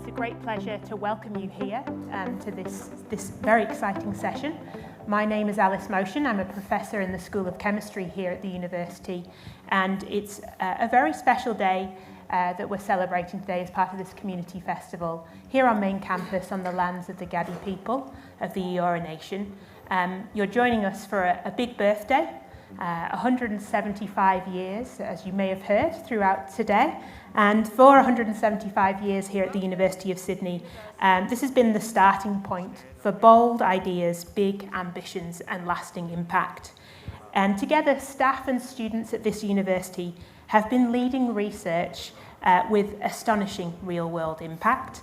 It's a great pleasure to welcome you here to this very exciting session. My name is Alice Motion. I'm a professor in the School of Chemistry here at the university, and it's a very special day that we're celebrating today as part of this community festival here on main campus on the lands of the Gadi people of the Eora Nation. You're joining us for a big birthday, 175 years, as you may have heard throughout today. And for 175 years here at the University of Sydney, this has been the starting point for bold ideas, big ambitions, and lasting impact. And together, staff and students at this university have been leading research with astonishing real-world impact,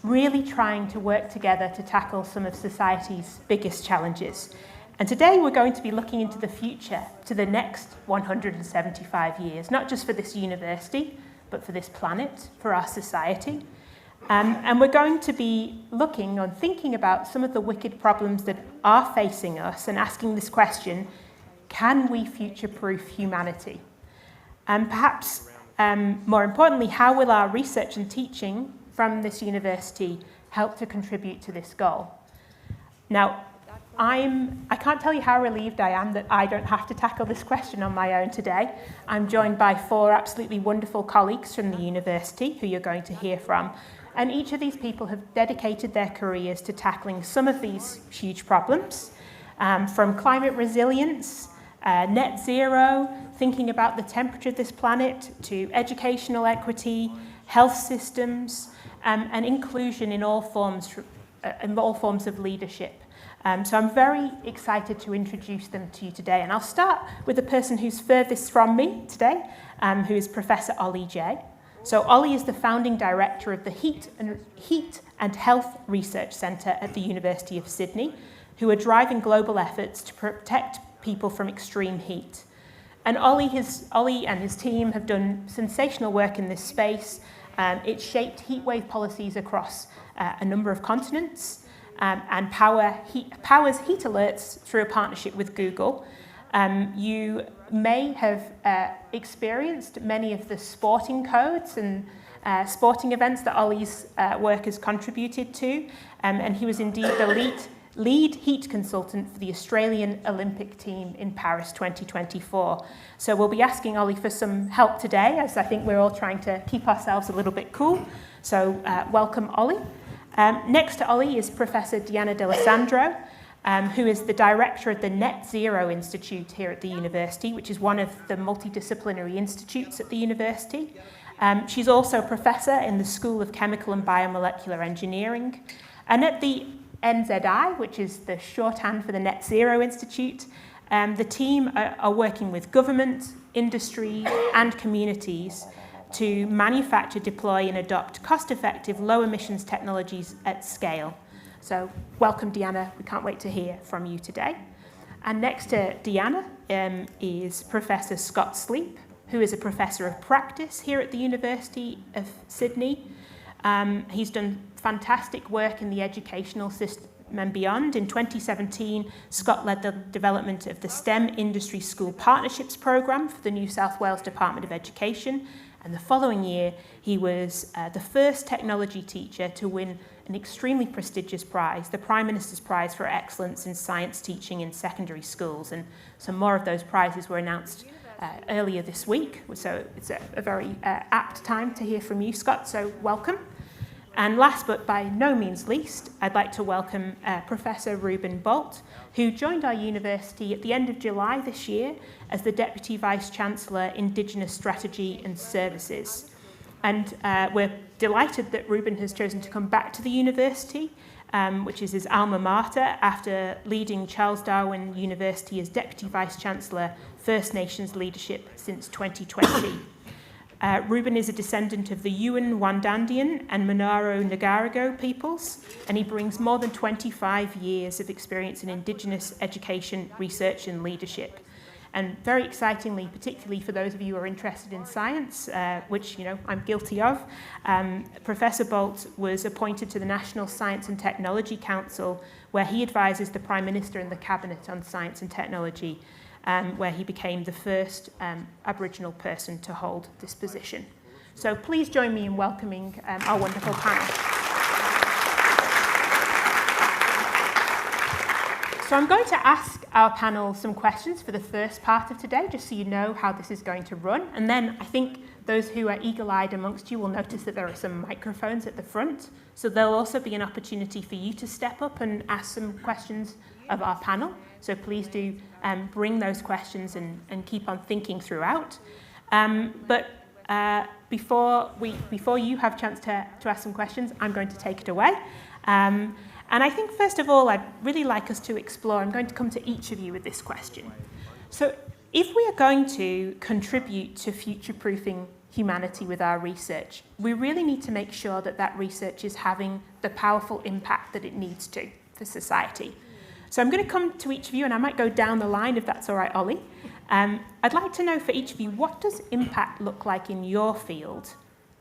really trying to work together to tackle some of society's biggest challenges. And today we're going to be looking into the future, to the next 175 years, not just for this university, but for this planet, for our society. And we're going to be looking and thinking about some of the wicked problems that are facing us and asking this question: can we future-proof humanity? And perhaps more importantly, how will our research and teaching from this university help to contribute to this goal? Now, I can't tell you how relieved I am that I don't have to tackle this question on my own today. I'm joined by 4 absolutely wonderful colleagues from the university who you're going to hear from. And each of these people have dedicated their careers to tackling some of these huge problems, from climate resilience, net zero, thinking about the temperature of this planet, to educational equity, health systems, and inclusion in all forms of leadership. So I'm very excited to introduce them to you today. And I'll start with the person who's furthest from me today, who is Professor Ollie Jay. So Ollie is the founding director of the Heat and Health Research Centre at the University of Sydney, who are driving global efforts to protect people from extreme heat. And Ollie and his team have done sensational work in this space. It's shaped heatwave policies across a number of continents, and powers heat alerts through a partnership with Google. You may have experienced many of the sporting codes and sporting events that Ollie's work has contributed to, and he was indeed the lead heat consultant for the Australian Olympic team in Paris 2024. So we'll be asking Ollie for some help today, as I think we're all trying to keep ourselves a little bit cool. So welcome, Ollie. Next to Ollie is Professor Diana D'Alessandro, who is the director of the Net Zero Institute here at the university, which is one of the multidisciplinary institutes at the university. She's also a professor in the School of Chemical and Biomolecular Engineering. And at the NZI, which is the shorthand for the Net Zero Institute, the team are working with government, industry, and communities to manufacture, deploy, and adopt cost-effective, low-emissions technologies at scale. So welcome, Deanna. We can't wait to hear from you today. And next to Deanna is Professor Scott Sleep, who is a professor of practice here at the University of Sydney. He's done fantastic work in the educational system and beyond. In 2017, Scott led the development of the STEM Industry School Partnerships Programme for the New South Wales Department of Education. And the following year, he was the first technology teacher to win an extremely prestigious prize, the Prime Minister's Prize for Excellence in Science Teaching in Secondary Schools. And some more of those prizes were announced earlier this week. So it's a very apt time to hear from you, Scott, so welcome. And last but by no means least, I'd like to welcome Professor Ruben Bolt, who joined our university at the end of July this year as the Deputy Vice-Chancellor, Indigenous Strategy and Services. And we're delighted that Ruben has chosen to come back to the university, which is his alma mater, after leading Charles Darwin University as Deputy Vice-Chancellor, First Nations Leadership since 2020. Ruben is a descendant of the Yuin Wandandian and Monaro Ngarigo peoples, and he brings more than 25 years of experience in Indigenous education, research, and leadership. And very excitingly, particularly for those of you who are interested in science, which I'm guilty of, Professor Bolt was appointed to the National Science and Technology Council, where he advises the Prime Minister and the Cabinet on science and technology, where he became the first Aboriginal person to hold this position. So please join me in welcoming our wonderful panel. So I'm going to ask our panel some questions for the first part of today, just so you know how this is going to run. And then I think those who are eagle-eyed amongst you will notice that there are some microphones at the front. So there'll also be an opportunity for you to step up and ask some questions of our panel. So please do bring those questions and keep on thinking throughout. But before you have a chance to ask some questions, I'm going to take it away. And I think, first of all, I'd really like us to explore, I'm going to come to each of you with this question. So if we are going to contribute to future-proofing humanity with our research, we really need to make sure that that research is having the powerful impact that it needs to for society. So I'm going to come to each of you, and I might go down the line if that's all right, Ollie. I'd like to know for each of you, what does impact look like in your field?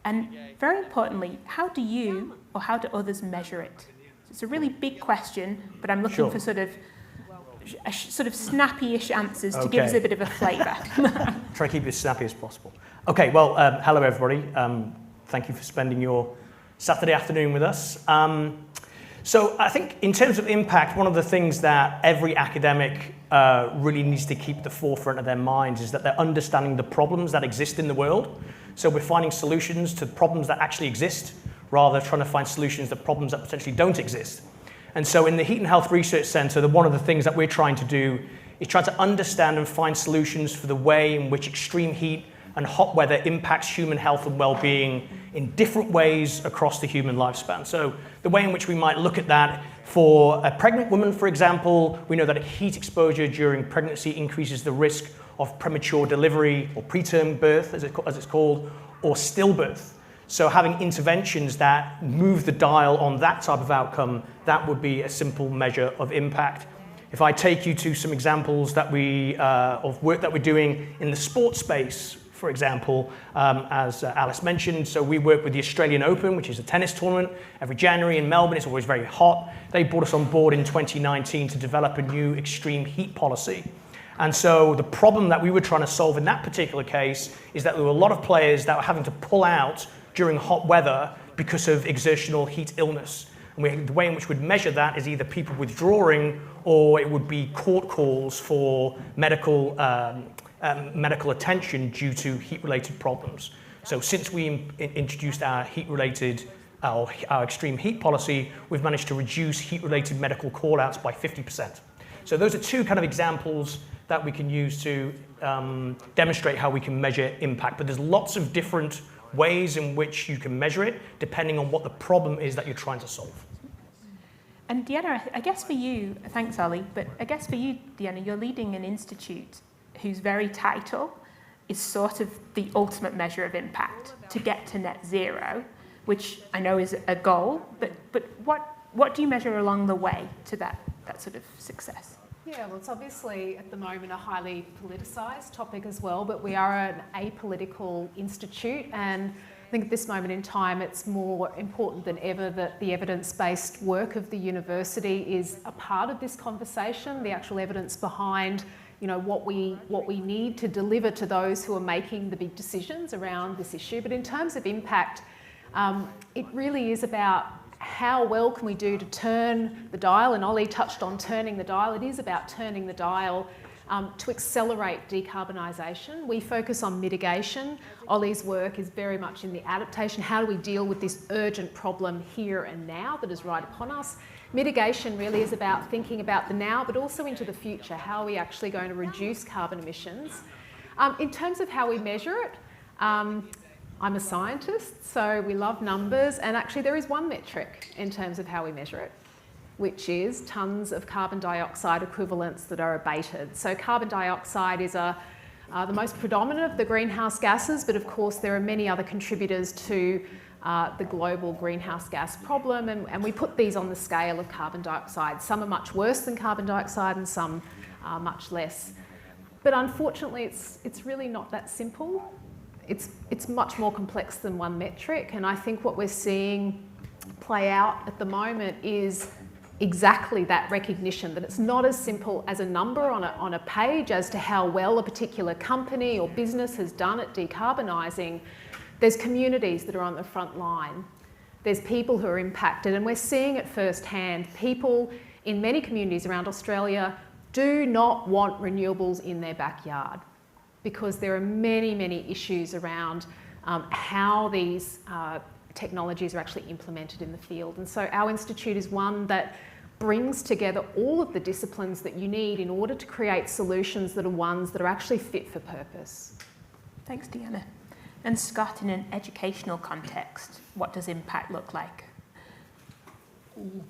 And very importantly, how do you or how do others measure it? It's a really big question, but I'm looking for sort of snappy-ish answers to give us a bit of a flavour. Try to keep it as snappy as possible. Okay, well, hello everybody. Thank you for spending your Saturday afternoon with us. So I think in terms of impact, one of the things that every academic really needs to keep at the forefront of their minds is that they're understanding the problems that exist in the world. So we're finding solutions to problems that actually exist, rather trying to find solutions to problems that potentially don't exist. And so in the Heat and Health Research Centre, one of the things that we're trying to do is try to understand and find solutions for the way in which extreme heat and hot weather impacts human health and well-being in different ways across the human lifespan. So the way in which we might look at that for a pregnant woman, for example, we know that heat exposure during pregnancy increases the risk of premature delivery or preterm birth, as it's called, or stillbirth. So having interventions that move the dial on that type of outcome, that would be a simple measure of impact. If I take you to some examples that of work that we're doing in the sports space, for example, as Alice mentioned, so we work with the Australian Open, which is a tennis tournament, every January in Melbourne. It's always very hot. They brought us on board in 2019 to develop a new extreme heat policy. And so the problem that we were trying to solve in that particular case is that there were a lot of players that were having to pull out during hot weather because of exertional heat illness. And the way in which we'd measure that is either people withdrawing or it would be court calls for medical attention due to heat-related problems. So since we introduced our heat-related, our extreme heat policy, we've managed to reduce heat-related medical call-outs by 50%. So those are two kind of examples that we can use to demonstrate how we can measure impact. But there's lots of different ways in which you can measure it, depending on what the problem is that you're trying to solve. And Deanna, I guess for you, thanks Ollie, but I guess for you, Deanna, you're leading an institute whose very title is sort of the ultimate measure of impact, to get to net zero, which I know is a goal, but what do you measure along the way to that sort of success? Yeah, well, it's obviously at the moment a highly politicised topic as well, but we are an apolitical institute, and I think at this moment in time it's more important than ever that the evidence-based work of the university is a part of this conversation, the actual evidence behind what we need to deliver to those who are making the big decisions around this issue. But in terms of impact, it really is about how well can we do to turn the dial, and Ollie touched on turning the dial. It is about turning the dial to accelerate decarbonisation. We focus on mitigation. Ollie's work is very much in the adaptation. How do we deal with this urgent problem here and now that is right upon us? Mitigation really is about thinking about the now, but also into the future. How are we actually going to reduce carbon emissions? In terms of how we measure it, I'm a scientist, so we love numbers, and actually there is one metric in terms of how we measure it, which is tonnes of carbon dioxide equivalents that are abated. So carbon dioxide is the most predominant of the greenhouse gases, but of course there are many other contributors to the global greenhouse gas problem, and we put these on the scale of carbon dioxide. Some are much worse than carbon dioxide and some are much less. But unfortunately it's really not that simple. It's much more complex than one metric, and I think what we're seeing play out at the moment is exactly that recognition, that it's not as simple as a number on a page as to how well a particular company or business has done at decarbonising. There's communities that are on the front line. There's people who are impacted, and we're seeing it firsthand. People in many communities around Australia do not want renewables in their backyard because there are many, many issues around how these technologies are actually implemented in the field. And so our institute is one that brings together all of the disciplines that you need in order to create solutions that are ones that are actually fit for purpose. Thanks, Deanna. And Scott, in an educational context, what does impact look like?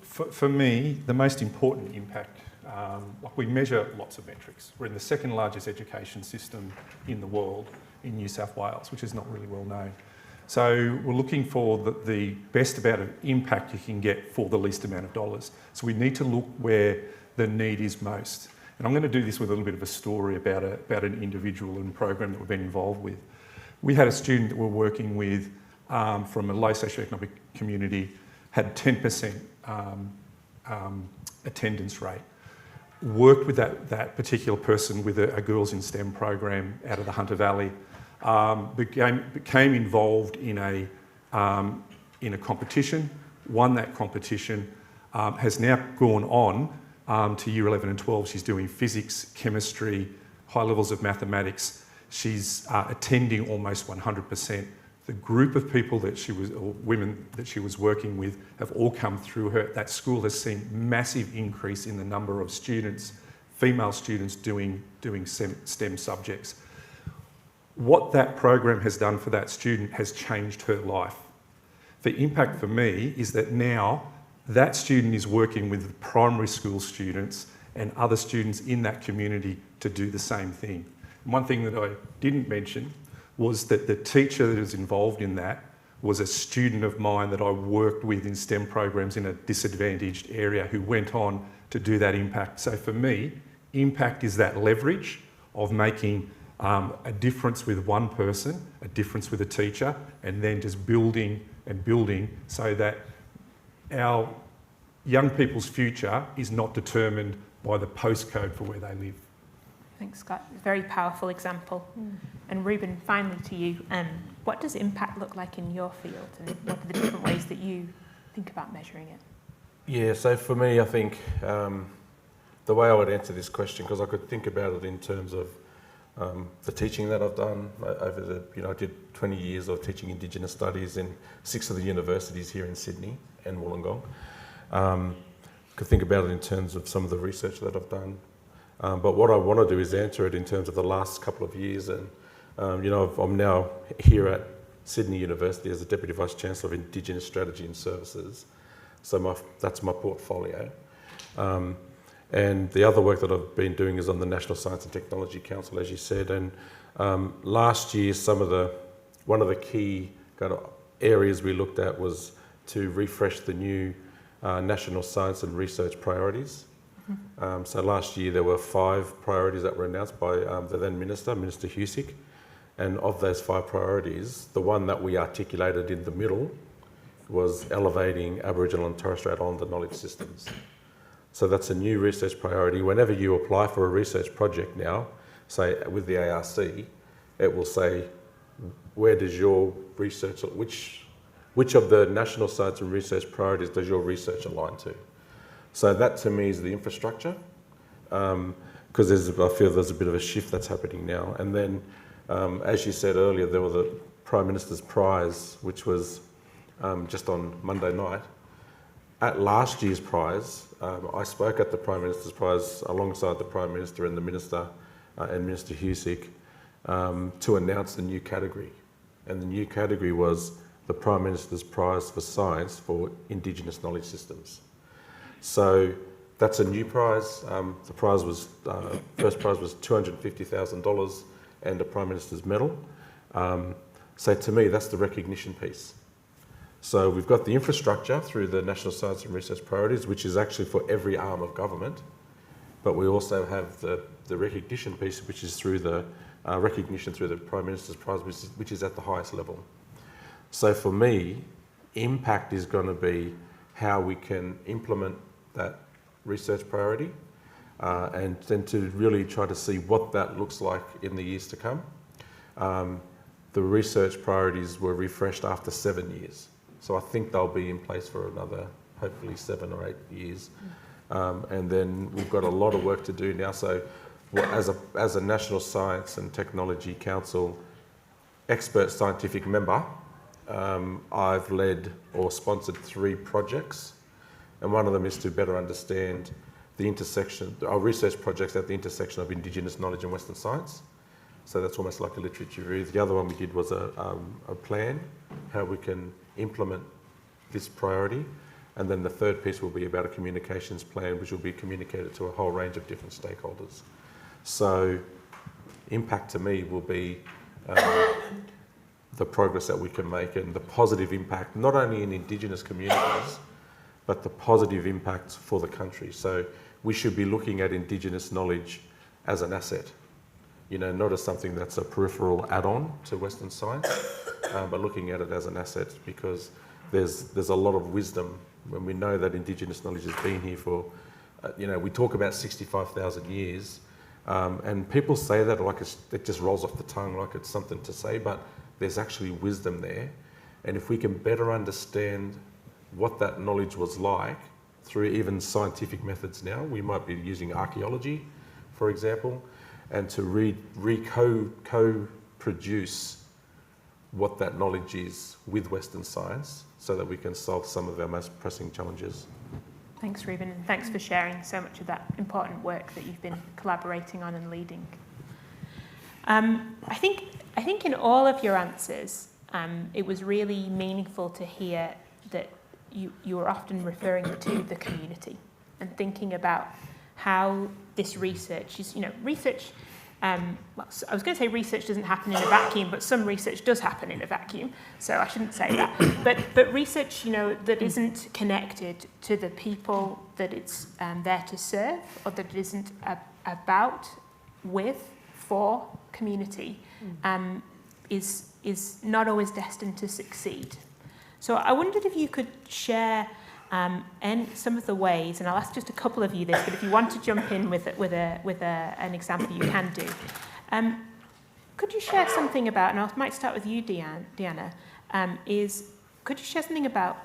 For me, the most important impact, we measure lots of metrics. We're in the second largest education system in the world in New South Wales, which is not really well known. So we're looking for the best amount of impact you can get for the least amount of dollars. So we need to look where the need is most. And I'm going to do this with a little bit of a story about an individual and program that we've been involved with. We had a student that we're working with from a low socioeconomic community, had 10% attendance rate. Worked with that particular person with a Girls in STEM program out of the Hunter Valley. Became involved in a competition, won that competition, has now gone on to year 11 and 12. She's doing physics, chemistry, high levels of mathematics. She's attending almost 100%. The group of people or women that she was working with have all come through her. That school has seen massive increase in the number of students, female students doing STEM subjects. What that program has done for that student has changed her life. The impact for me is that now that student is working with primary school students and other students in that community to do the same thing. And one thing that I didn't mention was that the teacher that was involved in that was a student of mine that I worked with in STEM programs in a disadvantaged area who went on to do that impact. So for me, impact is that leverage of making a difference with one person, a difference with a teacher, and then just building and building so that our young people's future is not determined by the postcode for where they live. Thanks, Scott. Very powerful example. And Ruben, finally to you, what does impact look like in your field, and what are the different ways that you think about measuring it? Yeah, so for me, I think the way I would answer this question, because I could think about it in terms of the teaching that I've done over I did 20 years of teaching Indigenous studies in 6 of the universities here in Sydney and Wollongong. Could think about it in terms of some of the research that I've done. But what I want to do is answer it in terms of the last couple of years. And, I'm now here at Sydney University as a Deputy Vice-Chancellor of Indigenous Strategy and Services. So that's my portfolio. And the other work that I've been doing is on the National Science and Technology Council, as you said. And last year, one of the key kind of areas we looked at was to refresh the new National Science and Research Priorities. So last year there were 5 priorities that were announced by the then Minister Husic. And of those 5 priorities, the one that we articulated in the middle was elevating Aboriginal and Torres Strait Islander knowledge systems. So that's a new research priority. Whenever you apply for a research project now, say with the ARC, it will say, where does your research, which of the National Science and Research priorities does your research align to? So that to me is the infrastructure, because I feel there's a bit of a shift that's happening now. And then, as you said earlier, there was the Prime Minister's Prize, which was just on Monday night. At last year's prize, I spoke at the Prime Minister's Prize alongside the Prime Minister and the Minister and Minister Husic to announce the new category. And the new category was the Prime Minister's Prize for Science for Indigenous Knowledge Systems. So that's a new prize. The prize was, first prize was $250,000 and a Prime Minister's medal. So to me, that's the recognition piece. So we've got the infrastructure through the National Science and Research Priorities, which is actually for every arm of government. But we also have the recognition piece, which is through the recognition through the Prime Minister's Prize, which is at the highest level. So for me, impact is going to be how we can implement that research priority and then to really try to see what that looks like in the years to come. The research priorities were refreshed after 7 years. So I think they'll be in place for another, hopefully 7 or 8 years. And then we've got a lot of work to do now. So as a National Science and Technology Council expert scientific member, I've led or sponsored 3 projects, and one of them is to better understand the intersection, our research projects at the intersection of Indigenous knowledge and Western science. So that's almost like a literature review. The other one we did was a plan, how we can implement this priority. And then the third piece will be about a communications plan, which will be communicated to a whole range of different stakeholders. So impact to me will be the progress that we can make and the positive impact, not only in Indigenous communities, but the positive impact for the country. So we should be looking at Indigenous knowledge as an asset, you know, not as something that's a peripheral add-on to Western science, but looking at it as an asset, because there's a lot of wisdom when we know that Indigenous knowledge has been here for, you know, we talk about 65,000 years, and people say that like it just rolls off the tongue like it's something to say, but there's actually wisdom there. And if we can better understand what that knowledge was like through even scientific methods now, we might be using archaeology, for example, and to co-produce what that knowledge is with Western science so that we can solve some of our most pressing challenges. Thanks, Ruben, and thanks for sharing so much of that important work that you've been collaborating on and leading. I think in all of your answers, it was really meaningful to hear that you were often referring to the community and thinking about how this research is, you know, research, well, so I was going to say research doesn't happen in a vacuum, but some research does happen in a vacuum, so I shouldn't say that. But research, you know, that isn't connected to the people that it's there to serve, or that it isn't about, with, for community, is not always destined to succeed. So I wondered if you could share some of the ways, and I'll ask just a couple of you this, but if you want to jump in with an example, you can do. Could you share something about, and I might start with you, Deanna, could you share something about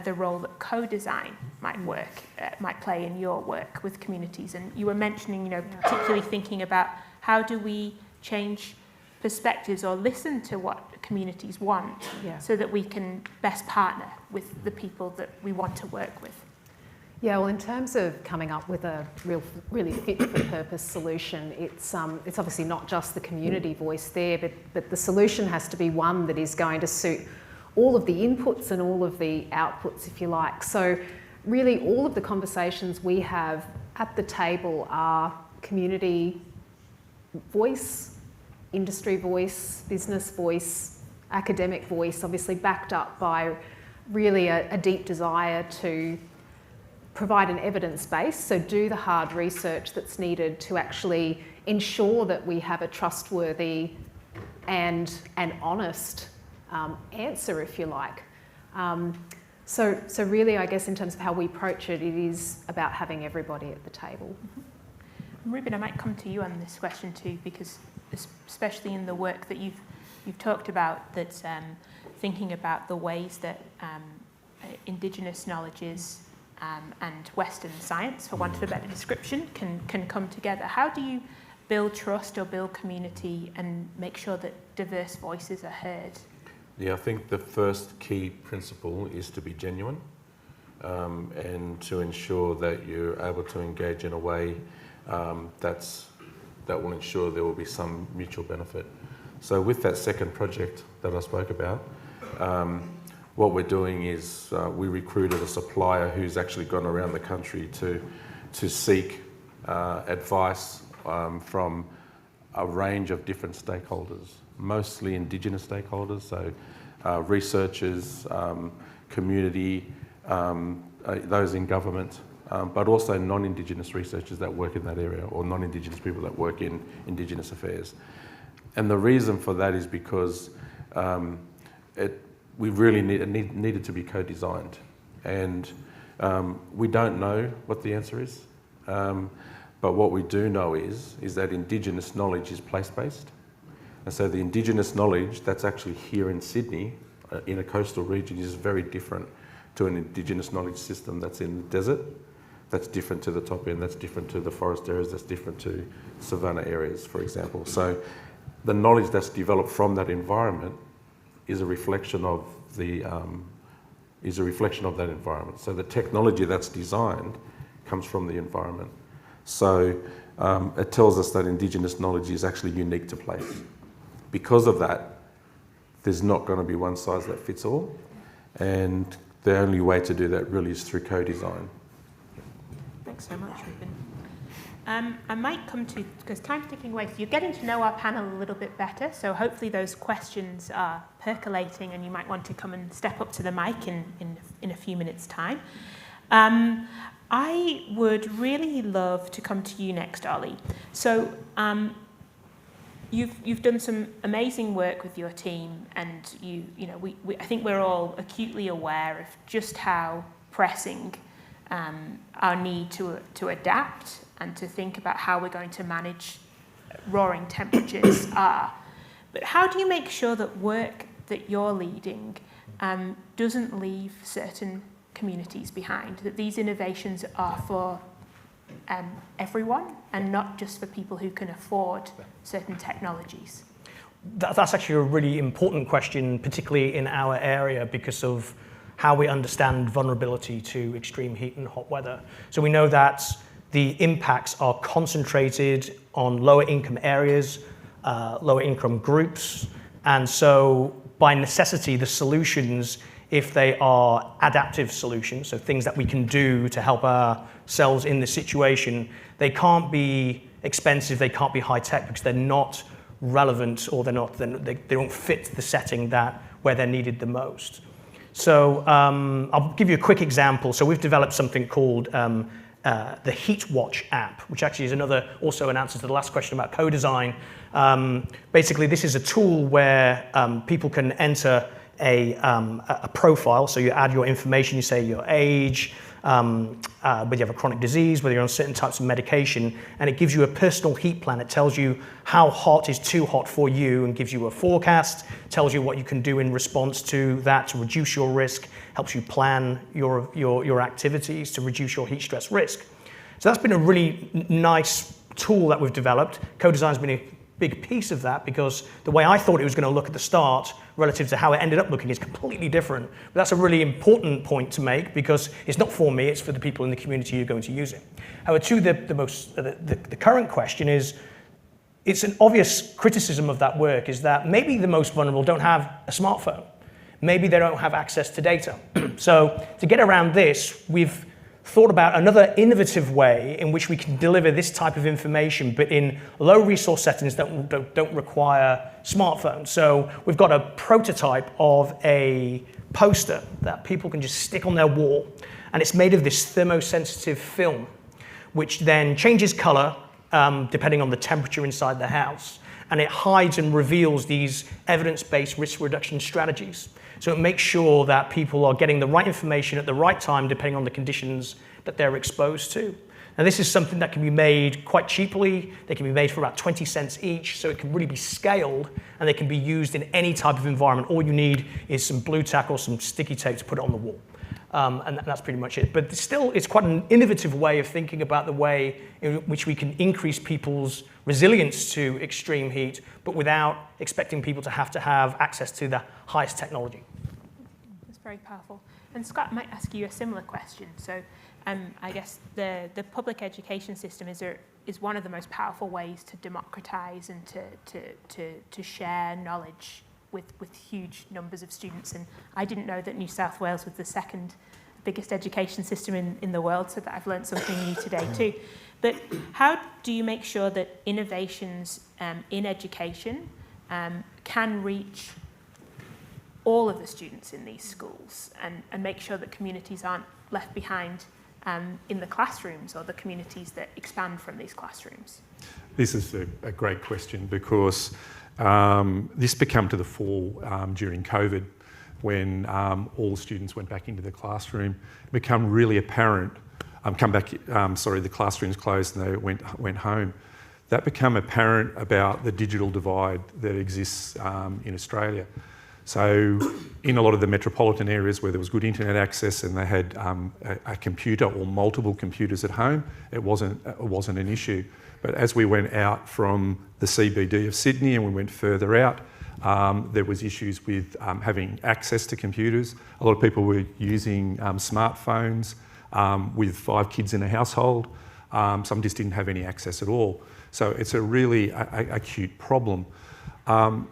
the role that co-design might play in your work with communities? And you were mentioning, you know, particularly thinking about how do we change perspectives or listen to what communities want, so that we can best partner with the people that we want to work with. Yeah, well, in terms of coming up with a really fit-for-purpose solution, it's obviously not just the community voice there, but the solution has to be one that is going to suit all of the inputs and all of the outputs, if you like. So really all of the conversations we have at the table are community voice, industry voice, business voice, academic voice, obviously backed up by really a deep desire to provide an evidence base, so do the hard research that's needed to actually ensure that we have a trustworthy and an honest answer, if you like. So really, I guess in terms of how we approach it, it is about having everybody at the table. Ruben, I might come to you on this question too, because especially in the work that you've talked about, that thinking about the ways that Indigenous knowledges and Western science, for want of a better description, can come together. How do you build trust or build community and make sure that diverse voices are heard? Yeah, I think the first key principle is to be genuine, and to ensure that you're able to engage in a way that will ensure there will be some mutual benefit. So with that second project that I spoke about, what we're doing is we recruited a supplier who's actually gone around the country to seek advice from a range of different stakeholders, mostly Indigenous stakeholders, so researchers, community, those in government, but also non-Indigenous researchers that work in that area, or non-Indigenous people that work in Indigenous affairs. And the reason for that is because we really needed to be co-designed, and we don't know what the answer is, but what we do know is that Indigenous knowledge is place-based, and so the Indigenous knowledge that's actually here in Sydney, in a coastal region, is very different to an Indigenous knowledge system that's in the desert, that's different to the top end, that's different to the forest areas, that's different to savanna areas, for example. So the knowledge that's developed from that environment is a reflection of that environment. So the technology that's designed comes from the environment. So it tells us that Indigenous knowledge is actually unique to place. Because of that, there's not going to be one size that fits all, and the only way to do that really is through co-design. Thanks so much, Ruben. I might come to, because time's ticking away, so you're getting to know our panel a little bit better, so hopefully those questions are percolating and you might want to come and step up to the mic in a few minutes' time. I would really love to come to you next, Ollie. So you've done some amazing work with your team, and I think we're all acutely aware of just how pressing our need to adapt and to think about how we're going to manage roaring temperatures are. But how do you make sure that work that you're leading doesn't leave certain communities behind, that these innovations are for everyone and not just for people who can afford certain technologies? That's actually a really important question, particularly in our area, because of how we understand vulnerability to extreme heat and hot weather. So we know that the impacts are concentrated on lower income areas, lower income groups, and so by necessity, the solutions, if they are adaptive solutions, so things that we can do to help ourselves in this situation, they can't be expensive, they can't be high tech because they're not relevant, or they don't fit the setting where they're needed the most. So I'll give you a quick example. So we've developed something called the Heat Watch app, which actually is also an answer to the last question about co-design. Basically, this is a tool where people can enter a profile. So you add your information, you say your age, whether you have a chronic disease, whether you're on certain types of medication, and it gives you a personal heat plan. It tells you how hot is too hot for you and gives you a forecast, tells you what you can do in response to that to reduce your risk, helps you plan your activities to reduce your heat stress risk. So that's been a really nice tool that we've developed. Co-design's been a big piece of that, because the way I thought it was going to look at the start relative to how it ended up looking is completely different. But that's a really important point to make, because it's not for me, it's for the people in the community who are going to use it. However, to the current question is, it's an obvious criticism of that work is that maybe the most vulnerable don't have a smartphone. Maybe they don't have access to data. So to get around this, we've thought about another innovative way in which we can deliver this type of information, but in low resource settings that don't require smartphones. So we've got a prototype of a poster that people can just stick on their wall, and it's made of this thermosensitive film, which then changes color depending on the temperature inside the house, and it hides and reveals these evidence-based risk reduction strategies. So it makes sure that people are getting the right information at the right time, depending on the conditions that they're exposed to. Now, this is something that can be made quite cheaply. They can be made for about 20 cents each, so it can really be scaled, and they can be used in any type of environment. All you need is some blue tack or some sticky tape to put it on the wall. And that's pretty much it. But still, it's quite an innovative way of thinking about the way in which we can increase people's resilience to extreme heat, but without expecting people to have access to the highest technology. That's very powerful. And Scott, I might ask you a similar question. So I guess the public education system is one of the most powerful ways to democratize and to share knowledge with huge numbers of students. And I didn't know that New South Wales was the second biggest education system in the world, so that I've learned something new today too. But how do you make sure that innovations in education can reach all of the students in these schools and make sure that communities aren't left behind in the classrooms, or the communities that expand from these classrooms? This is a great question, because this became to the fore during COVID, when all students went back into the classroom. It became really apparent, the classrooms closed and they went home. That became apparent about the digital divide that exists in Australia. So in a lot of the metropolitan areas where there was good internet access and they had a computer or multiple computers at home, it wasn't an issue. But as we went out from the CBD of Sydney and we went further out, there was issues with having access to computers. A lot of people were using smartphones with 5 kids in a household. Some just didn't have any access at all. So it's a really acute problem.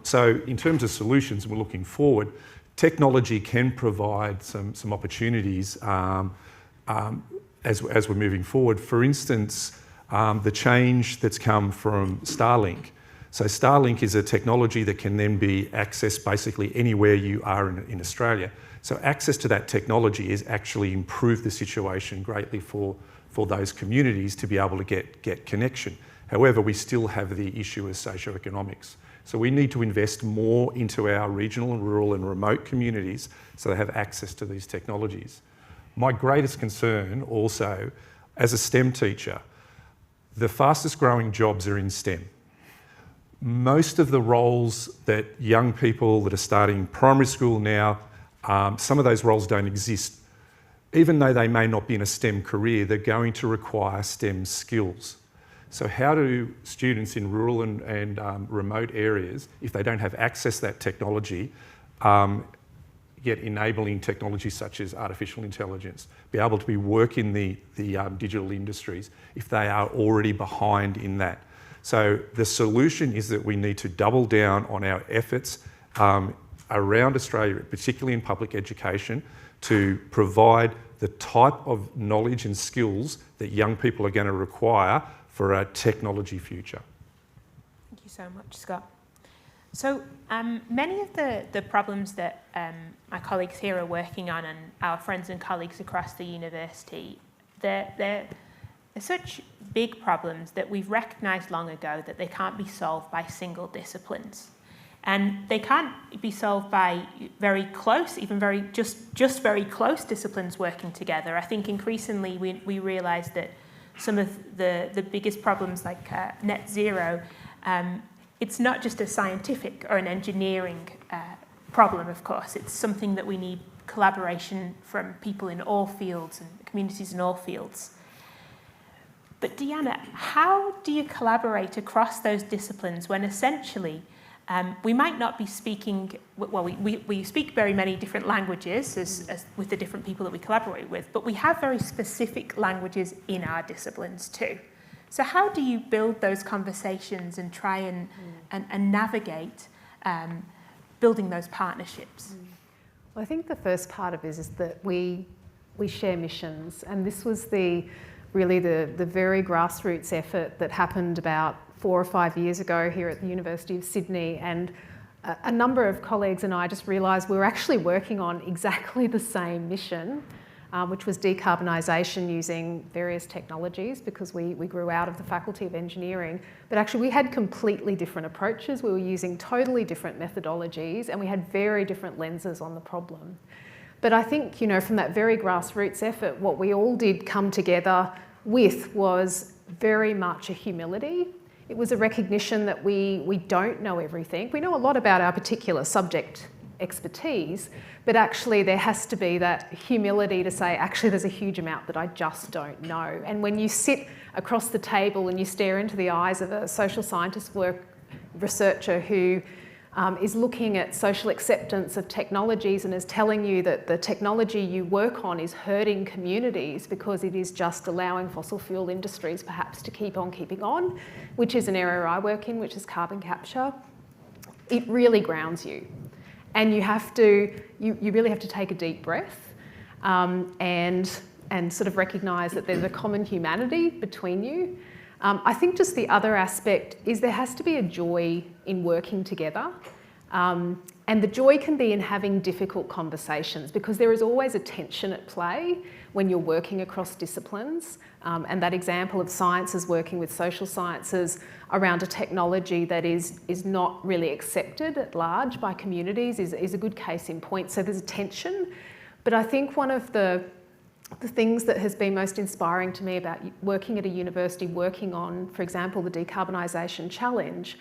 So in terms of solutions, we're looking forward, technology can provide some opportunities as we're moving forward. For instance, the change that's come from Starlink. So Starlink is a technology that can then be accessed basically anywhere you are in Australia. So access to that technology has actually improved the situation greatly for those communities to be able to get connection. However, we still have the issue of socioeconomics. So we need to invest more into our regional and rural and remote communities so they have access to these technologies. My greatest concern also, as a STEM teacher, the fastest growing jobs are in STEM. Most of the roles that young people that are starting primary school now, some of those roles don't exist. Even though they may not be in a STEM career, they're going to require STEM skills. So how do students in rural and remote areas, if they don't have access to that technology, get enabling technologies such as artificial intelligence, be able to work in the digital industries if they are already behind in that? So the solution is that we need to double down on our efforts around Australia, particularly in public education, to provide the type of knowledge and skills that young people are going to require for a technology future. Thank you so much, Scott. So many of the problems that my colleagues here are working on and our friends and colleagues across the university, they're such big problems that we've recognised long ago that they can't be solved by single disciplines. And they can't be solved by very close, even just very close disciplines working together. I think increasingly we realise that some of the biggest problems like net zero, it's not just a scientific or an engineering problem, of course. It's something that we need collaboration from people in all fields and communities in all fields. But Deanna, how do you collaborate across those disciplines when essentially we might not be speaking, well, we speak very many different languages as with the different people that we collaborate with, but we have very specific languages in our disciplines too. So how do you build those conversations and try and navigate building those partnerships? Well, I think the first part of it is that we share missions, and this was really the very grassroots effort that happened about 4 or 5 years ago here at the University of Sydney, and a number of colleagues and I just realised we were actually working on exactly the same mission, which was decarbonisation using various technologies, because we grew out of the Faculty of Engineering. But actually we had completely different approaches. We were using totally different methodologies and we had very different lenses on the problem. But I think, you know, from that very grassroots effort, what we all did come together with was very much a humility. It was a recognition that we don't know everything. We know a lot about our particular subject expertise, but actually there has to be that humility to say, actually there's a huge amount that I just don't know. And when you sit across the table and you stare into the eyes of a social scientist researcher who is looking at social acceptance of technologies and is telling you that the technology you work on is hurting communities because it is just allowing fossil fuel industries perhaps to keep on keeping on, which is an area I work in, which is carbon capture, it really grounds you. And you really have to take a deep breath and sort of recognise that there's a common humanity between you. I think just the other aspect is there has to be a joy in working together. And the joy can be in having difficult conversations, because there is always a tension at play when you're working across disciplines. And that example of sciences working with social sciences around a technology that is not really accepted at large by communities is a good case in point. So there's a tension. But I think one of the things that has been most inspiring to me about working at a university, working on, for example, the decarbonisation challenge,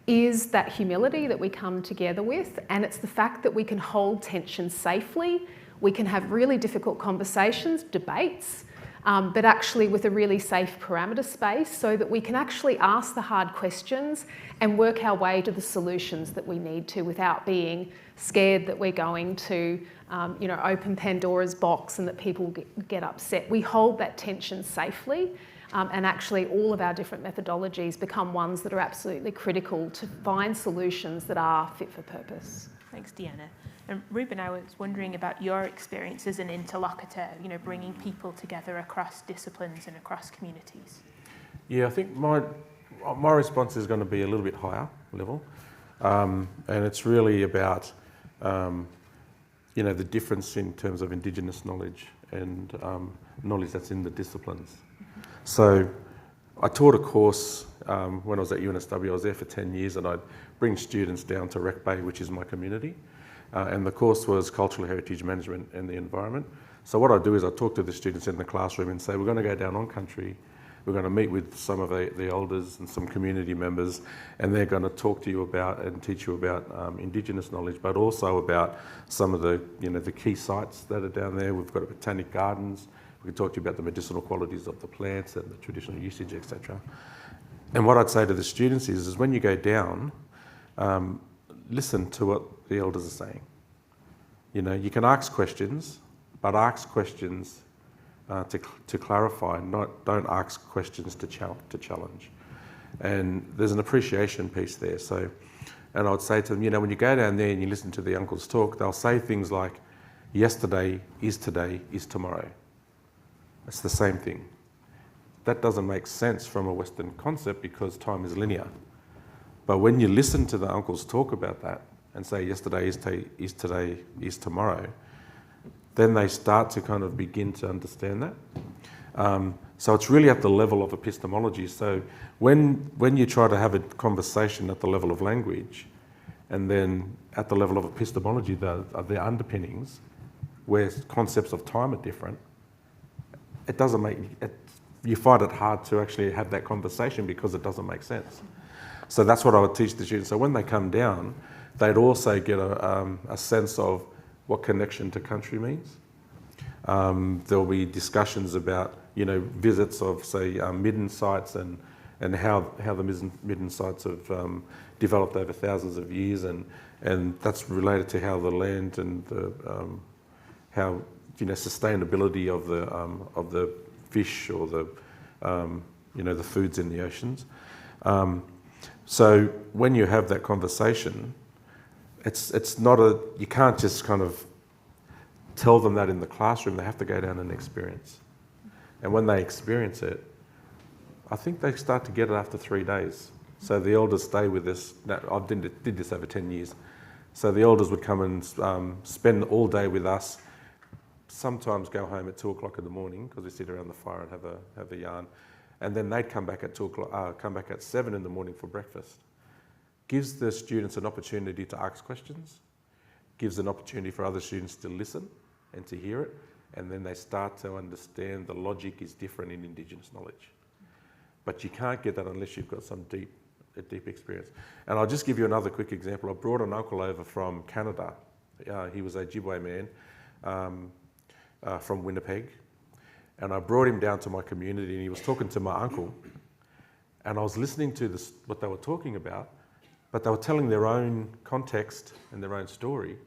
is that humility that we come together with, and it's the fact that we can hold tension safely, we can have really difficult conversations, debates, but actually with a really safe parameter space so that we can actually ask the hard questions and work our way to the solutions that we need to without being scared that we're going to open Pandora's box and that people get upset. We hold that tension safely, and actually all of our different methodologies become ones that are absolutely critical to find solutions that are fit for purpose. Thanks, Deanna. And Ruben, I was wondering about your experience as an interlocutor, bringing people together across disciplines and across communities. Yeah, I think my response is going to be a little bit higher level, and it's really about the difference in terms of Indigenous knowledge and knowledge that's in the disciplines. So I taught a course when I was at UNSW. I was there for 10 years, and I'd bring students down to Wreck Bay, which is my community. And the course was Cultural Heritage Management and the Environment. So what I do is I talk to the students in the classroom and say, we're going to go down on country, we're going to meet with some of the elders and some community members, and they're going to talk to you about and teach you about Indigenous knowledge, but also about some of the the key sites that are down there. We've got botanic gardens. We can talk to you about the medicinal qualities of the plants and the traditional usage, etc. And what I'd say to the students is when you go down, listen to what the elders are saying. You can ask questions, but ask questions to clarify, don't ask questions to challenge. And there's an appreciation piece there. So, and I'd say to them, when you go down there and you listen to the uncles talk, they'll say things like, yesterday is today is tomorrow. It's the same thing. That doesn't make sense from a Western concept because time is linear. But when you listen to the uncles talk about that and say yesterday is today is tomorrow, then they start to kind of begin to understand that. So it's really at the level of epistemology. So when you try to have a conversation at the level of language, and then at the level of epistemology, the underpinnings, where concepts of time are different, it doesn't make you find it hard to actually have that conversation because it doesn't make sense. So that's what I would teach the students. So when they come down, they'd also get a sense of what connection to country means. There'll be discussions about visits of say midden sites and how the midden sites have developed over thousands of years, and that's related to how the land and the how sustainability of the fish or the the foods in the oceans. So when you have that conversation, it's not you can't just kind of tell them that in the classroom. They have to go down and experience. And when they experience it, I think they start to get it after 3 days. So the elders stay with us. Now, I did this over 10 years. So the elders would come and spend all day with us. Sometimes go home at 2 o'clock in the morning because we sit around the fire and have a yarn. And then they'd come back at 2 o'clock, come back at 7 in the morning for breakfast. Gives the students an opportunity to ask questions, gives an opportunity for other students to listen and to hear it, and then they start to understand the logic is different in Indigenous knowledge. But you can't get that unless you've got some deep experience. And I'll just give you another quick example. I brought an uncle over from Canada. He was a Ojibwe man from Winnipeg. And I brought him down to my community and he was talking to my uncle. And I was listening to what they were talking about, but they were telling their own context and their own story.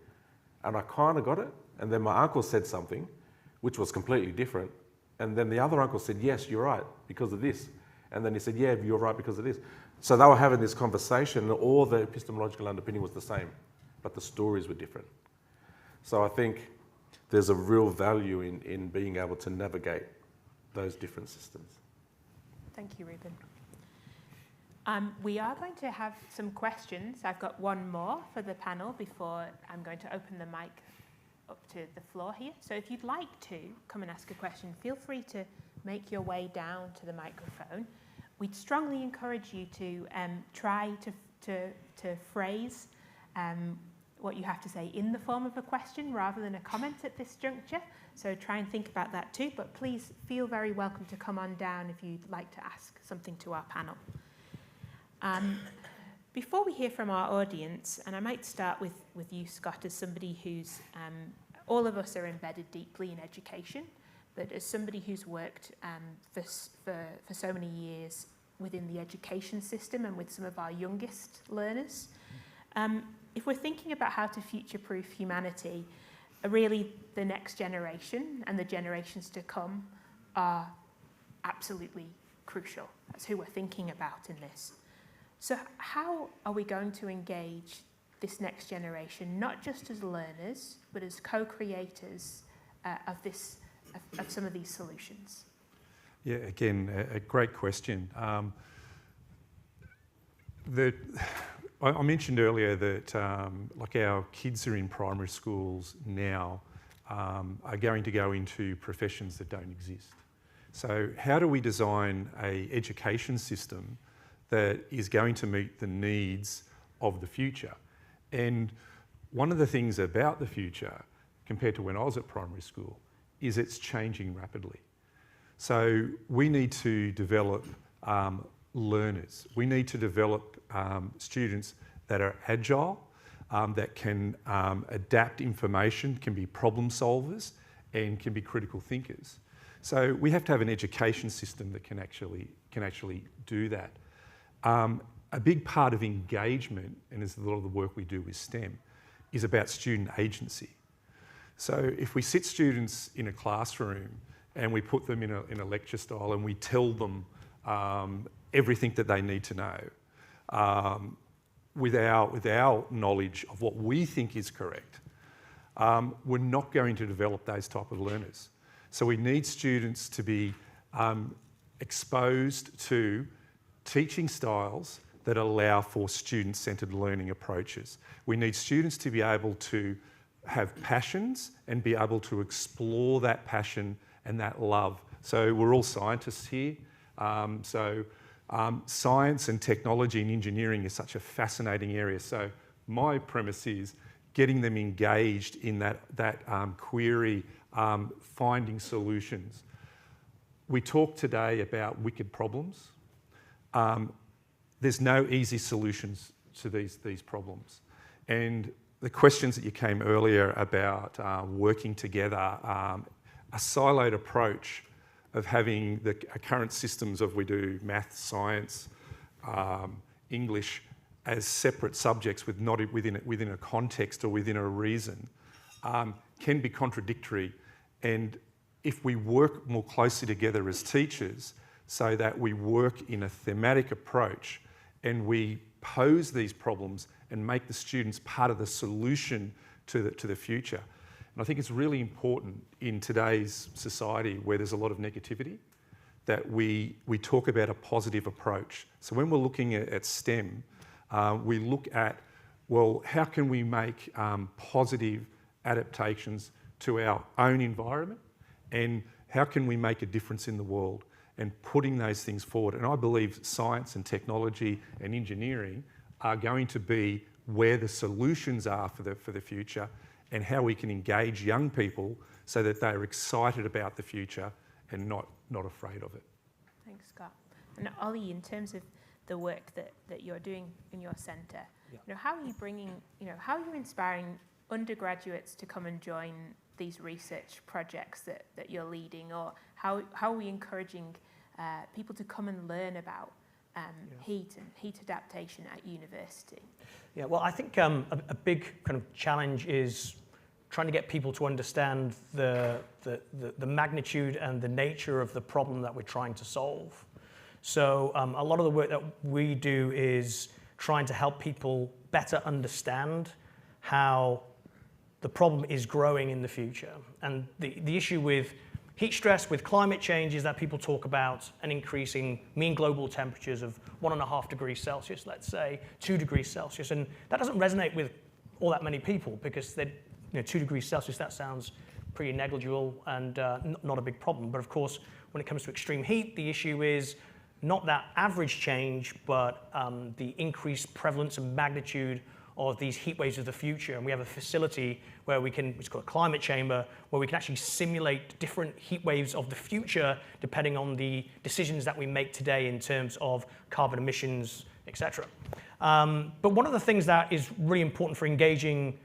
And I kind of got it. And then my uncle said something, which was completely different. And then the other uncle said, yes, you're right, because of this. And then he said, yeah, you're right because of this. So they were having this conversation and all the epistemological underpinning was the same, but the stories were different. So I think there's a real value in being able to navigate those different systems. Thank you, Ruben. We are going to have some questions. I've got one more for the panel before I'm going to open the mic up to the floor here. So if you'd like to come and ask a question, feel free to make your way down to the microphone. We'd strongly encourage you to try to phrase what you have to say in the form of a question rather than a comment at this juncture. So try and think about that too, but please feel very welcome to come on down if you'd like to ask something to our panel. before we hear from our audience, and I might start with you, Scott, as somebody who's, all of us are embedded deeply in education, but as somebody who's worked for so many years within the education system and with some of our youngest learners, if we're thinking about how to future-proof humanity, really the next generation and the generations to come are absolutely crucial. That's who we're thinking about in this. So how are we going to engage this next generation, not just as learners, but as co-creators of some of these solutions? Yeah, again, a great question. I mentioned earlier that like our kids are in primary schools now are going to go into professions that don't exist. So how do we design an education system that is going to meet the needs of the future? And one of the things about the future, compared to when I was at primary school, is it's changing rapidly. So we need to develop learners. We need to develop students that are agile, that can adapt information, can be problem solvers, and can be critical thinkers. So we have to have an education system that can actually do that. A big part of engagement, and as a lot of the work we do with STEM, is about student agency. So if we sit students in a classroom and we put them in a lecture style and we tell them everything that they need to know, with our knowledge of what we think is correct, we're not going to develop those type of learners. So we need students to be exposed to teaching styles that allow for student-centred learning approaches. We need students to be able to have passions and be able to explore that passion and that love. So we're all scientists here. Science and technology and engineering is such a fascinating area. So my premise is getting them engaged in that query, finding solutions. We talked today about wicked problems. There's no easy solutions to these problems. And the questions that you came earlier about working together, a siloed approach of having the current systems of we do math, science, English as separate subjects not within a context or within a reason can be contradictory. And if we work more closely together as teachers so that we work in a thematic approach and we pose these problems and make the students part of the solution to the future. And I think it's really important in today's society where there's a lot of negativity that we talk about a positive approach. So when we're looking at STEM, we look at, well, how can we make positive adaptations to our own environment and how can we make a difference in the world and putting those things forward. And I believe science and technology and engineering are going to be where the solutions are for the future and how we can engage young people so that they're excited about the future and not afraid of it. Thanks, Scott. And Ollie, in terms of the work that you're doing in your centre, how are you how are you inspiring undergraduates to come and join these research projects that you're leading, or how are we encouraging people to come and learn about heat and heat adaptation at university? Yeah, well, I think a big kind of challenge is trying to get people to understand the magnitude and the nature of the problem that we're trying to solve. So a lot of the work that we do is trying to help people better understand how the problem is growing in the future. And the issue with heat stress, with climate change, is that people talk about an increasing mean global temperatures of 1.5 degrees Celsius, let's say, 2 degrees Celsius. And that doesn't resonate with all that many people because 2 degrees Celsius, that sounds pretty negligible and not a big problem. But of course, when it comes to extreme heat, the issue is not that average change, but the increased prevalence and magnitude of these heat waves of the future. And we have a facility where we can, it's called a climate chamber, where we can actually simulate different heat waves of the future depending on the decisions that we make today in terms of carbon emissions, etc. But one of the things that is really important for engaging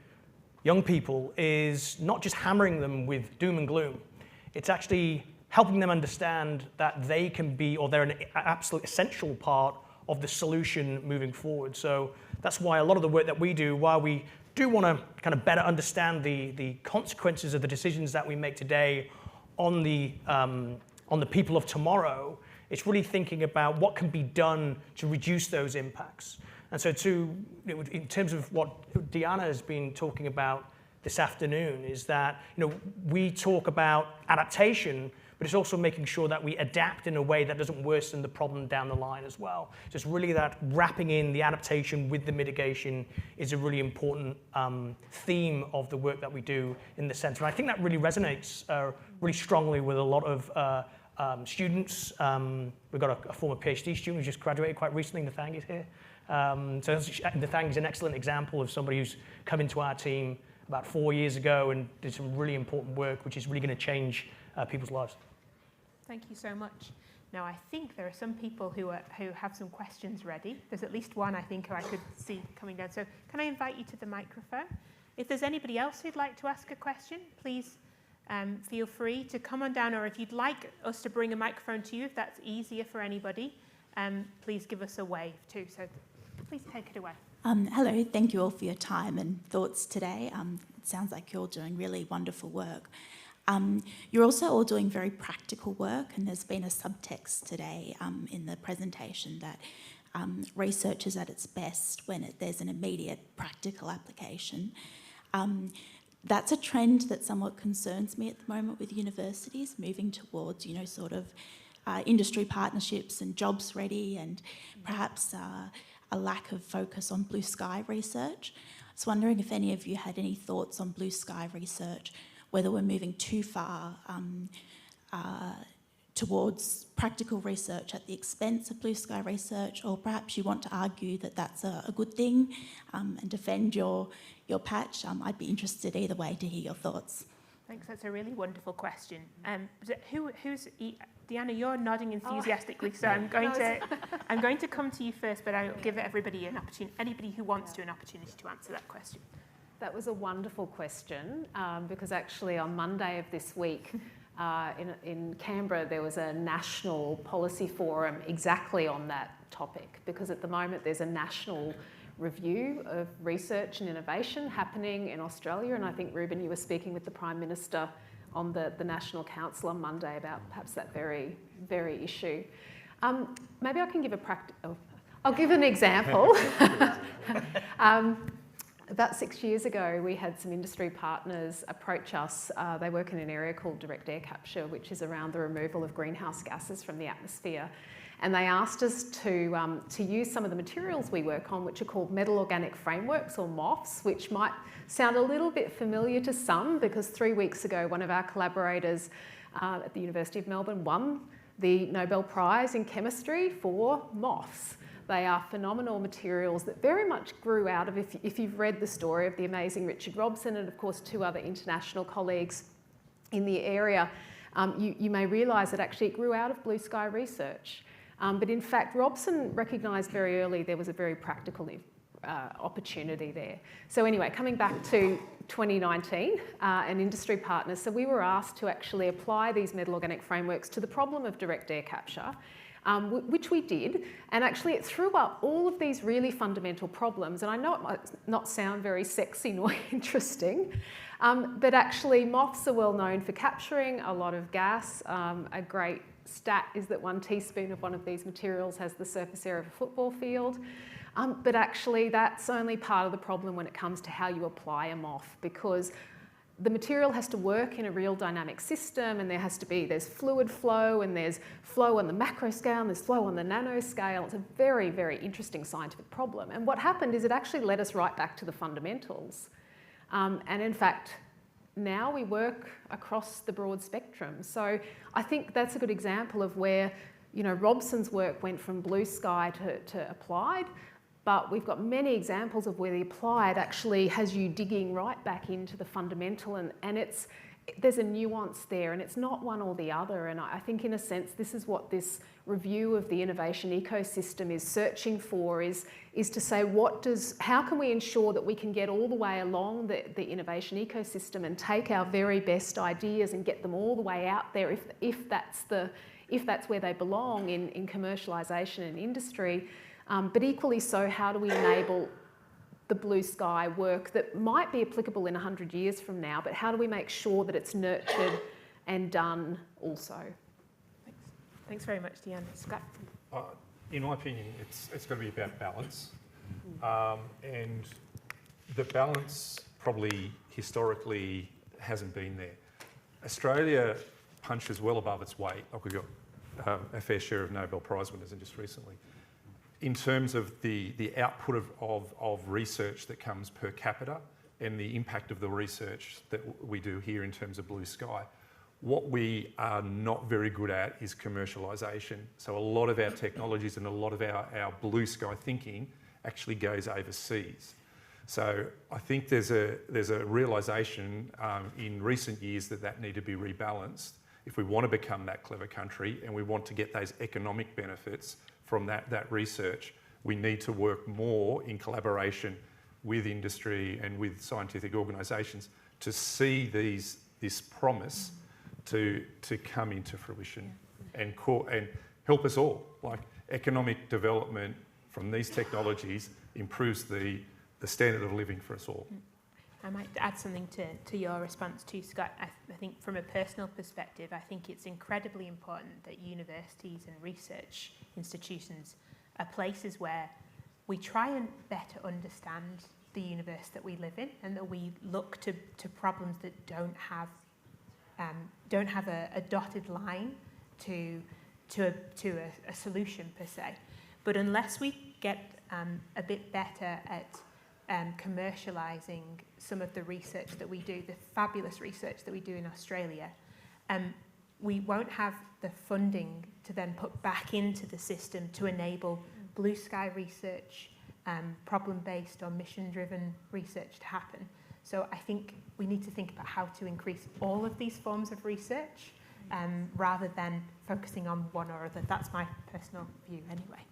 young people is not just hammering them with doom and gloom. It's actually helping them understand that they can be, or they're an absolute essential part of the solution moving forward. So that's why a lot of the work that we do, while we do want to kind of better understand the consequences of the decisions that we make today on the people of tomorrow, it's really thinking about what can be done to reduce those impacts. And so in terms of what Deanna has been talking about this afternoon, is that we talk about adaptation, but it's also making sure that we adapt in a way that doesn't worsen the problem down the line as well. So it's really that wrapping in the adaptation with the mitigation is a really important theme of the work that we do in the centre. And I think that really resonates really strongly with a lot of students. We've got a former PhD student who just graduated quite recently. Nathang is here. So Nathang is an excellent example of somebody who's come into our team about 4 years ago and did some really important work, which is really going to change people's lives. Thank you so much. Now, I think there are some people who have some questions ready. There's at least one, I think, who I could see coming down. So can I invite you to the microphone? If there's anybody else who'd like to ask a question, please feel free to come on down, or if you'd like us to bring a microphone to you, if that's easier for anybody, please give us a wave too. So please take it away. Hello, thank you all for your time and thoughts today. It sounds like you're all doing really wonderful work. You're also all doing very practical work, and there's been a subtext today in the presentation that research is at its best when there's an immediate practical application. That's a trend that somewhat concerns me at the moment with universities moving towards, sort of industry partnerships and jobs ready, and perhaps a lack of focus on blue sky research. I was wondering if any of you had any thoughts on blue sky research, whether we're moving too far towards practical research at the expense of blue sky research, or perhaps you want to argue that that's a good thing and defend your patch. I'd be interested either way to hear your thoughts. Thanks, that's a really wonderful question. Who's Deanna? You're nodding enthusiastically, so I'm going to come to you first, but I'll give everybody an opportunity. Anybody who wants to, an opportunity to answer that question. That was a wonderful question because actually on Monday of this week in Canberra there was a national policy forum exactly on that topic, because at the moment there's a national review of research and innovation happening in Australia, and I think, Ruben, you were speaking with the Prime Minister on the National Council on Monday about perhaps that very, very issue. Maybe I can give I'll give an example. About 6 years ago, we had some industry partners approach us. They work in an area called direct air capture, which is around the removal of greenhouse gases from the atmosphere. And they asked us to use some of the materials we work on, which are called metal organic frameworks, or MOFs, which might sound a little bit familiar to some, because 3 weeks ago, one of our collaborators at the University of Melbourne won the Nobel Prize in Chemistry for MOFs. They are phenomenal materials that very much grew out of, if you've read the story of the amazing Richard Robson and of course 2 other international colleagues in the area, you may realise that actually it grew out of blue sky research. But in fact, Robson recognised very early there was a very practical opportunity there. So anyway, coming back to 2019 and industry partners, so we were asked to actually apply these metal organic frameworks to the problem of direct air capture, which we did, and actually it threw up all of these really fundamental problems. And I know it might not sound very sexy nor interesting, but actually MOFs are well known for capturing a lot of gas. A great stat is that 1 teaspoon of one of these materials has the surface area of a football field. But actually that's only part of the problem when it comes to how you apply a MOF, because the material has to work in a real dynamic system, and there's fluid flow, and there's flow on the macro scale, and there's flow on the nano scale. It's a very, very interesting scientific problem. And what happened is it actually led us right back to the fundamentals. And in fact, now we work across the broad spectrum. So I think that's a good example of where, Robson's work went from blue sky to applied. But we've got many examples of where the applied actually has you digging right back into the fundamental, and there's a nuance there, and it's not one or the other. And I think in a sense, this is what this review of the innovation ecosystem is searching for, is to say, how can we ensure that we can get all the way along the innovation ecosystem and take our very best ideas and get them all the way out there if that's where they belong in commercialisation and industry. But equally so, how do we enable the blue sky work that might be applicable in 100 years from now, but how do we make sure that it's nurtured and done also? Thanks very much, Deanna. Scott? In my opinion, it's going to be about balance. And the balance probably historically hasn't been there. Australia punches well above its weight. Like, we've got a fair share of Nobel Prize winners, and just recently. In terms of the output of research that comes per capita and the impact of the research that we do here in terms of blue sky, what we are not very good at is commercialisation. So a lot of our technologies and a lot of our blue sky thinking actually goes overseas. So I think there's a realisation in recent years that need to be rebalanced if we want to become that clever country and we want to get those economic benefits from that research. We need to work more in collaboration with industry and with scientific organisations to see this promise to come into fruition and help us all. Like, economic development from these technologies improves the standard of living for us all. I might add something to your response too, Scott. I think from a personal perspective, I think it's incredibly important that universities and research institutions are places where we try and better understand the universe that we live in, and that we look to problems that don't have a dotted line to a solution per se. But unless we get a bit better at commercialising some of the research that we do, the fabulous research that we do in Australia, we won't have the funding to then put back into the system to enable blue sky research, problem-based or mission-driven research to happen. So I think we need to think about how to increase all of these forms of research rather than focusing on one or other. That's my personal view anyway.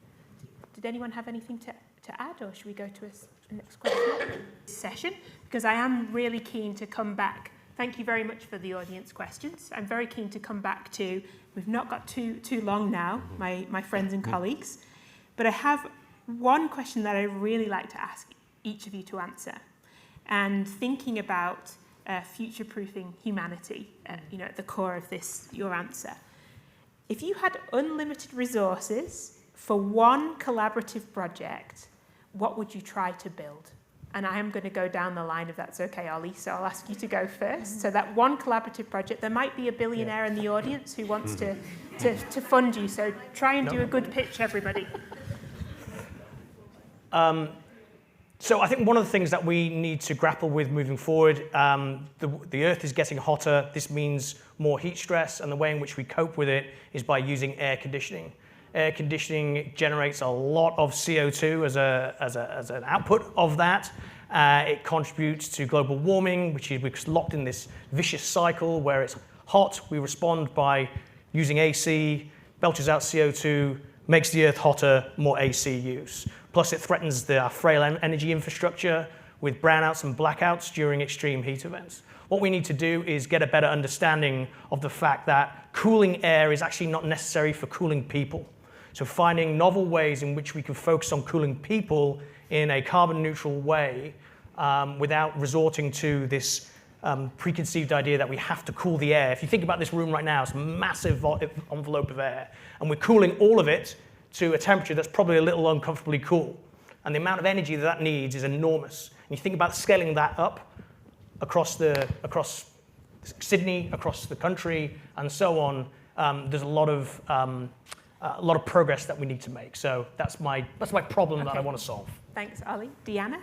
Did anyone have anything to add, or should we go to a next question session? Because I am really keen to come back. Thank you very much for the audience questions. I'm very keen to come back to, we've not got too long now, my friends and colleagues, but I have one question that I really like to ask each of you to answer. And thinking about future-proofing humanity, at the core of this, your answer. If you had unlimited resources for one collaborative project, what would you try to build? And I am going to go down the line if that's okay, Ollie, so I'll ask you to go first. So that one collaborative project, there might be a billionaire in the audience who wants to fund you, so try and do a good pitch, everybody. So I think one of the things that we need to grapple with moving forward, the Earth is getting hotter. This means more heat stress, and the way in which we cope with it is by using air conditioning. Air conditioning generates a lot of CO2 as an output of that. It contributes to global warming, which is we're locked in this vicious cycle where it's hot, we respond by using AC, belches out CO2, makes the Earth hotter, more AC use. Plus it threatens our frail energy infrastructure with brownouts and blackouts during extreme heat events. What we need to do is get a better understanding of the fact that cooling air is actually not necessary for cooling people. So finding novel ways in which we can focus on cooling people in a carbon neutral way without resorting to this preconceived idea that we have to cool the air. If you think about this room right now, it's a massive envelope of air, and we're cooling all of it to a temperature that's probably a little uncomfortably cool. And the amount of energy that needs is enormous. And you think about scaling that up across Sydney, across the country, and so on. There's a lot of progress that we need to make. So that's my problem that I want to solve. Thanks, Ollie. Deanna?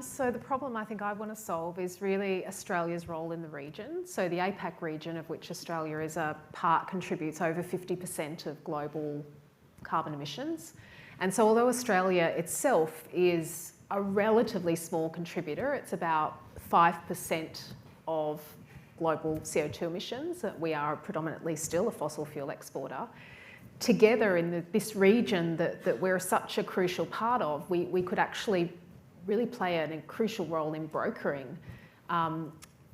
So the problem I think I want to solve is really Australia's role in the region. So the APAC region, of which Australia is a part, contributes over 50% of global carbon emissions. And so although Australia itself is a relatively small contributor, it's about 5% of global CO2 emissions. We are predominantly still a fossil fuel exporter. Together in this region that we're such a crucial part of, we could actually really play a crucial role in brokering,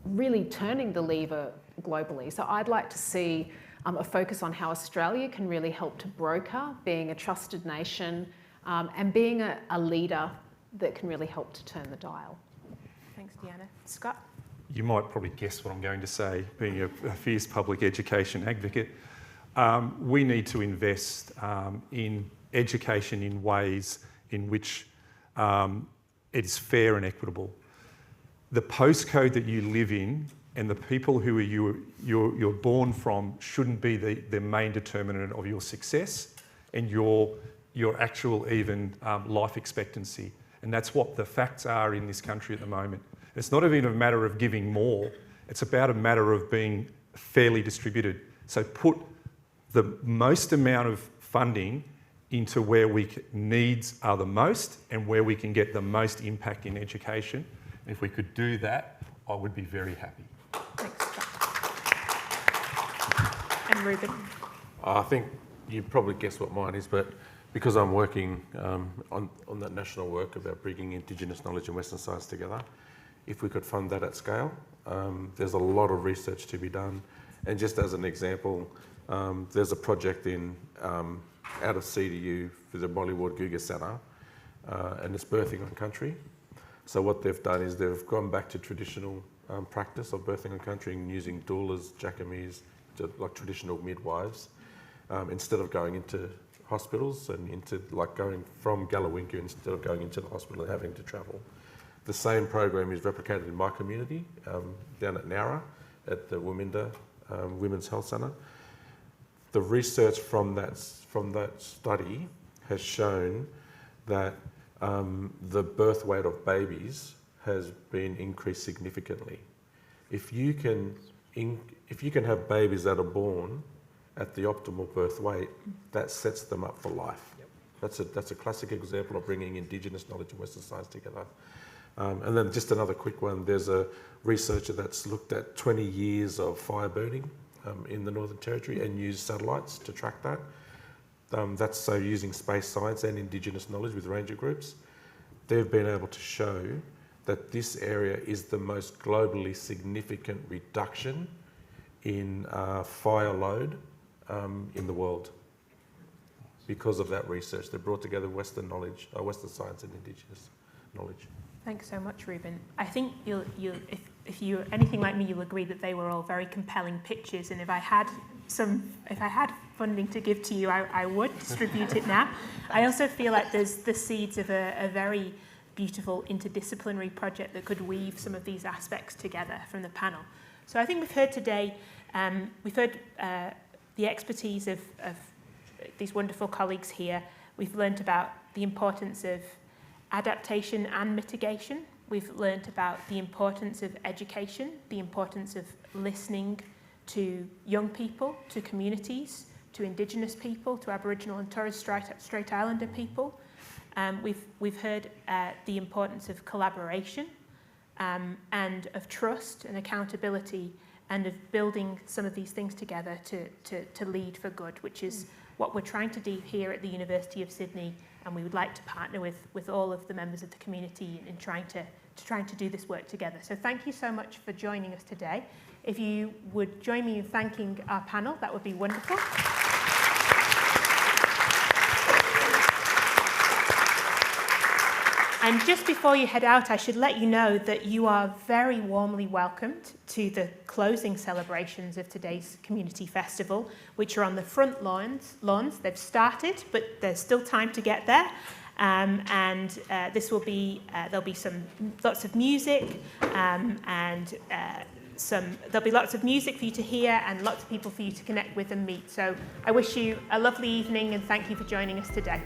really turning the lever globally. So I'd like to see a focus on how Australia can really help to broker, being a trusted nation, and being a leader that can really help to turn the dial. Thanks, Deanna. Scott? You might probably guess what I'm going to say, being a fierce public education advocate. We need to invest in education in ways in which it is fair and equitable. The postcode that you live in and the people who you're born from shouldn't be the main determinant of your success and your actual even life expectancy. And that's what the facts are in this country at the moment. It's not even a matter of giving more, it's about a matter of being fairly distributed. So put the most amount of funding into where needs are the most and where we can get the most impact in education. If we could do that, I would be very happy. Thanks, Scott. And Ruben? I think you probably guessed what mine is, but because I'm working on that national work about bringing Indigenous knowledge and Western science together, if we could fund that at scale, there's a lot of research to be done. And just as an example, there's a project out of CDU for the Bollywood Guga Centre, and it's birthing on country. So what they've done is they've gone back to traditional practice of birthing on country and using doulas, jackamies, like traditional midwives, instead of going into hospitals and going from Gallawinka instead of going into the hospital and having to travel. The same program is replicated in my community, down at Nowra, at the Wominda Women's Health Centre. The research from that study has shown that the birth weight of babies has been increased significantly. If you can have babies that are born at the optimal birth weight, that sets them up for life. Yep. That's a classic example of bringing Indigenous knowledge and Western science together. And then just another quick one, there's a researcher that's looked at 20 years of fire burning in the Northern Territory and used satellites to track that. That's so using space science and Indigenous knowledge with ranger groups. They've been able to show that this area is the most globally significant reduction in fire load in the world because of that research. They brought together Western knowledge, Western science and Indigenous knowledge. Thanks so much, Ruben. I think if you're anything like me, you'll agree that they were all very compelling pitches. And if I had funding to give to you, I would distribute it now. I also feel like there's the seeds of a very beautiful interdisciplinary project that could weave some of these aspects together from the panel. So I think we've heard today, the expertise of these wonderful colleagues here. We've learnt about the importance of adaptation and mitigation. We've learnt about the importance of education, the importance of listening to young people, to communities, to Indigenous people, to Aboriginal and Torres Strait Islander people. We've heard the importance of collaboration and of trust and accountability and of building some of these things together to lead for good, which is what we're trying to do here at the University of Sydney, and we would like to partner with all of the members of the community in trying to do this work together. So thank you so much for joining us today. If you would join me in thanking our panel, that would be wonderful. And just before you head out, I should let you know that you are very warmly welcomed to the closing celebrations of today's Community Festival, which are on the front lawns. They've started, but there's still time to get there. This will be, there'll be lots of music, there'll be lots of music for you to hear and lots of people for you to connect with and meet. So I wish you a lovely evening and thank you for joining us today.